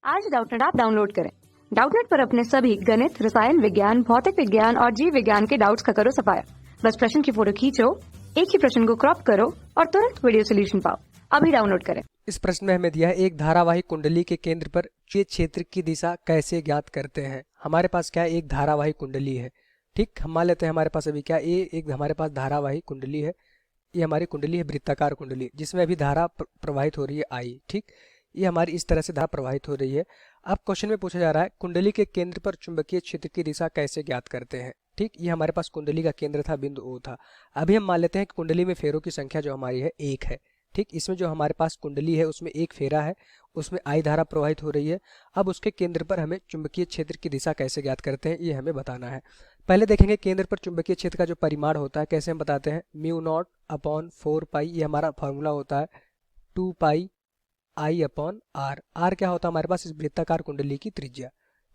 आज Doubtnut app download करें। Doubtnut पर अपने सभी गणित, रसायन विज्ञान, भौतिक विज्ञान और जीव विज्ञान के डाउट्स का करो सफाया। बस प्रश्न की फोटो खींचो, एक ही प्रश्न को क्रॉप करो और तुरंत वीडियो सोल्यूशन पाओ। अभी डाउनलोड करें। इस प्रश्न में हमें दिया है एक धारावाही कुंडली के केंद्र पर ये क्षेत्र की दिशा कैसे ज्ञात करते हैं। हमारे पास क्या है, एक धारावाही कुंडली है। ठीक, हम मान लेते हैं हमारे पास अभी क्या है, एक हमारे पास धारावाही कुंडली है। ये हमारी कुंडली है वृत्ताकार कुंडली, जिसमें अभी धारा प्रवाहित हो रही है आई। ठीक, ये हमारी इस तरह से धारा प्रवाहित हो रही है। अब क्वेश्चन में पूछा जा रहा है कुंडली के केंद्र पर चुंबकीय क्षेत्र की दिशा कैसे ज्ञात करते हैं। ठीक, ये हमारे पास कुंडली का केंद्र था, बिंदु ओ था। अभी हम मान लेते हैं कि कुंडली में फेरों की संख्या जो हमारी है एक है। ठीक, इसमें जो हमारे पास कुंडली है उसमें एक फेरा है, उसमें आई धारा प्रवाहित हो रही है। अब उसके केंद्र पर हमें चुंबकीय क्षेत्र की दिशा कैसे ज्ञात करते हैं, ये हमें बताना है। पहले देखेंगे केंद्र पर चुंबकीय क्षेत्र का जो परिमाण होता है कैसे हम बताते हैं। म्यू नॉट अपॉन 4 पाई, ये हमारा फॉर्मूला होता है 2 पाई आई अपॉन आर। आर क्या होता है हमारे पास, इस वृत्ताकार कुंडली की त्रिज्या।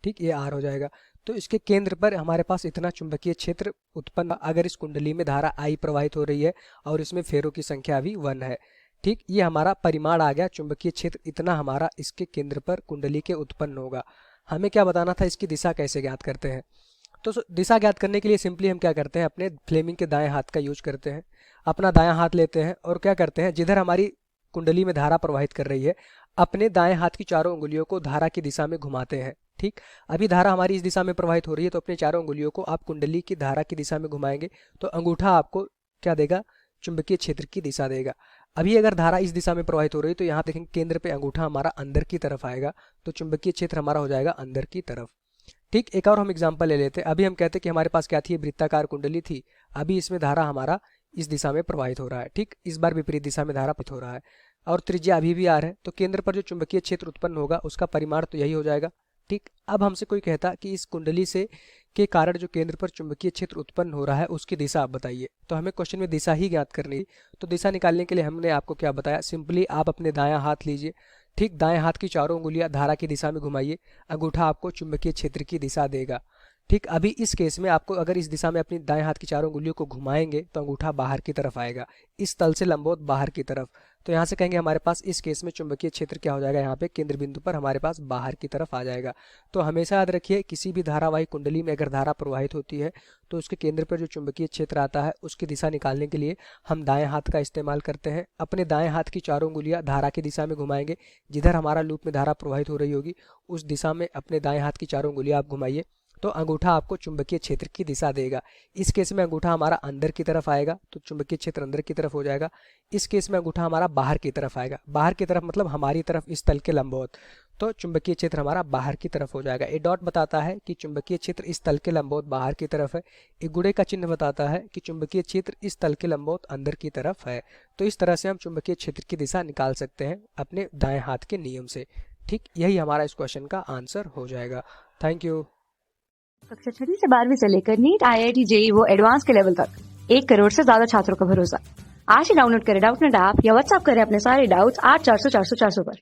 ठीक, ये आर हो जाएगा। तो इसके केंद्र पर हमारे पास इतना चुंबकीय क्षेत्र उत्पन्न अगर इस कुंडली में धारा आई प्रवाहित हो रही है और इसमें फेरों की संख्या भी 1 है। ठीक, ये हमारा परिमाण आ गया, चुंबकीय क्षेत्र इतना हमारा इसके केंद्र पर कुंडली के उत्पन्न होगा। हमें क्या बताना था, इसकी दिशा कैसे ज्ञात करते हैं। तो दिशा ज्ञात करने के लिए सिंपली हम क्या करते हैं, अपने फ्लेमिंग के दाएं हाथ का यूज करते हैं। अपना दायां हाथ लेते हैं और क्या करते हैं, जिधर हमारी कुंडली में धारा प्रवाहित कर रही है अपने दाएं हाथ की चारों उंगलियों को धारा की दिशा में घुमाते हैं। ठीक, अभी धारा हमारी इस दिशा में प्रवाहित हो रही है तो अपने चारों उंगलियों को आप कुंडली की धारा की दिशा में घुमाएंगे तो अंगूठा आपको क्या देगा, चुंबकीय क्षेत्र की दिशा देगा। अभी अगर धारा इस दिशा में प्रवाहित हो रही है तो यहाँ देखेंगे केंद्र पे अंगूठा हमारा अंदर की तरफ आएगा तो चुंबकीय क्षेत्र हमारा हो जाएगा अंदर की तरफ। ठीक, एक और हम एग्जांपल ले लेते हैं। अभी हम कहते हैं कि हमारे पास क्या थी, वृत्ताकार कुंडली थी। अभी इसमें धारा हमारा इस दिशा में प्रवाहित हो रहा है। ठीक, इस बार विपरीत दिशा में धारा प्रवाहित हो रहा है और त्रिज्या अभी भी आर है। तो केंद्र पर जो चुंबकीय क्षेत्र उत्पन्न होगा उसका परिमाण तो यही हो जाएगा। ठीक, अब हमसे कोई कहता कि इस कुंडली से के कारण जो केंद्र पर चुंबकीय क्षेत्र उत्पन्न हो रहा है उसकी दिशा आप बताइए। तो हमें क्वेश्चन में दिशा ही ज्ञात करनी है। तो दिशा निकालने के लिए हमने आपको क्या बताया, सिंपली आप अपने दायां हाथ लीजिए। ठीक, दाएं हाथ की चारों उंगलियां धारा की दिशा में घुमाइए, अंगूठा आपको चुंबकीय क्षेत्र की दिशा देगा। ठीक, अभी इस केस में आपको अगर इस दिशा में अपनी दाएं हाथ की चारों उंगलियों को घुमाएंगे तो अंगूठा बाहर की तरफ आएगा, इस तल से लंबवत बाहर की तरफ। तो यहाँ से कहेंगे हमारे पास इस केस में चुंबकीय क्षेत्र क्या हो जाएगा, यहाँ पे केंद्र बिंदु पर हमारे पास बाहर की तरफ आ जाएगा। तो हमेशा याद रखिए किसी भी धारावाही कुंडली में अगर धारा प्रवाहित होती है तो उसके केंद्र पर जो चुंबकीय क्षेत्र आता है उसकी दिशा निकालने के लिए हम दाएं हाथ का इस्तेमाल करते हैं। अपने दाएं हाथ की चारों उंगलियां धारा की दिशा में घुमाएंगे, जिधर हमारा लूप में धारा प्रवाहित हो रही होगी उस दिशा में अपने दाएं हाथ की चारों उंगलियां आप घुमाइए तो अंगूठा आपको चुंबकीय क्षेत्र की दिशा देगा। इस केस में अंगूठा हमारा अंदर की तरफ आएगा तो चुंबकीय क्षेत्र अंदर की तरफ हो जाएगा। इस केस में अंगूठा हमारा बाहर की तरफ आएगा, बाहर की तरफ मतलब हमारी तरफ इस तल के लंबवत, तो चुंबकीय क्षेत्र हमारा बाहर की तरफ हो जाएगा। ये डॉट बताता है कि चुंबकीय क्षेत्र इस तल के लंबवत बाहर की तरफ है। एक गुणे का चिन्ह बताता है कि चुंबकीय क्षेत्र इस तल के लंबवत अंदर की तरफ है। तो इस तरह से हम चुंबकीय क्षेत्र की दिशा निकाल सकते हैं अपने दाएं हाथ के नियम से। ठीक, यही हमारा इस क्वेश्चन का आंसर हो जाएगा। Thank you. कक्षा 6 से 12वीं से लेकर नीट, IIT, JEE वो एडवांस के लेवल तक 1 करोड़ से ज्यादा छात्रों का भरोसा। आज ही डाउनलोड करें डाउटनेट ऐप या व्हाट्सएप करें अपने सारे डाउट्स 8400 400 400 पर।